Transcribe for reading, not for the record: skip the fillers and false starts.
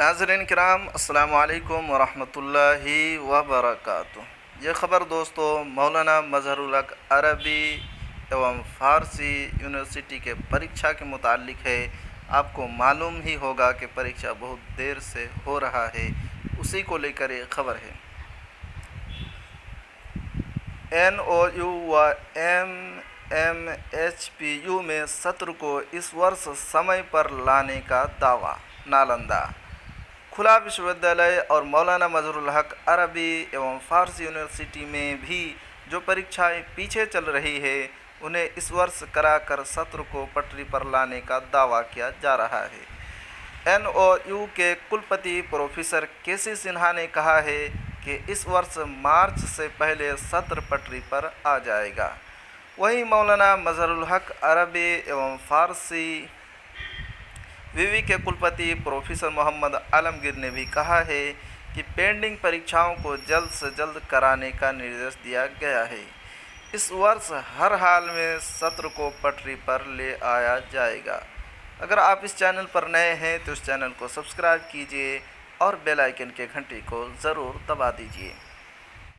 नाज़रीन किराम, अस्सलामु अलैकुम वरहमतुल्लाहि वबरकातुहू। ये ख़बर दोस्तों मौलाना मज़हरुल हक़ अरबी एवं फ़ारसी यूनिवर्सिटी के परीक्षा के मुताल्लिक़ है। आपको मालूम ही होगा कि परीक्षा बहुत देर से हो रहा है, उसी को लेकर ये ख़बर है। NOU व MMHPU में सत्र को इस वर्ष समय पर लाने का दावा। नालंदा खुला विश्वविद्यालय और मौलाना मज़हरुल हक़ अरबी एवं फ़ारसी यूनिवर्सिटी में भी जो परीक्षाएं पीछे चल रही है, उन्हें इस वर्ष कराकर सत्र को पटरी पर लाने का दावा किया जा रहा है। NOU के कुलपति प्रोफेसर केसी सिन्हा ने कहा है कि इस वर्ष मार्च से पहले सत्र पटरी पर आ जाएगा। वहीं मौलाना मज़हरुल हक़ अरबी एवं फ़ारसी विवि के कुलपति प्रोफेसर मोहम्मद आलमगीर ने भी कहा है कि पेंडिंग परीक्षाओं को जल्द से जल्द कराने का निर्देश दिया गया है। इस वर्ष हर हाल में सत्र को पटरी पर ले आया जाएगा। अगर आप इस चैनल पर नए हैं तो इस चैनल को सब्सक्राइब कीजिए और बेल आइकन के घंटी को ज़रूर दबा दीजिए।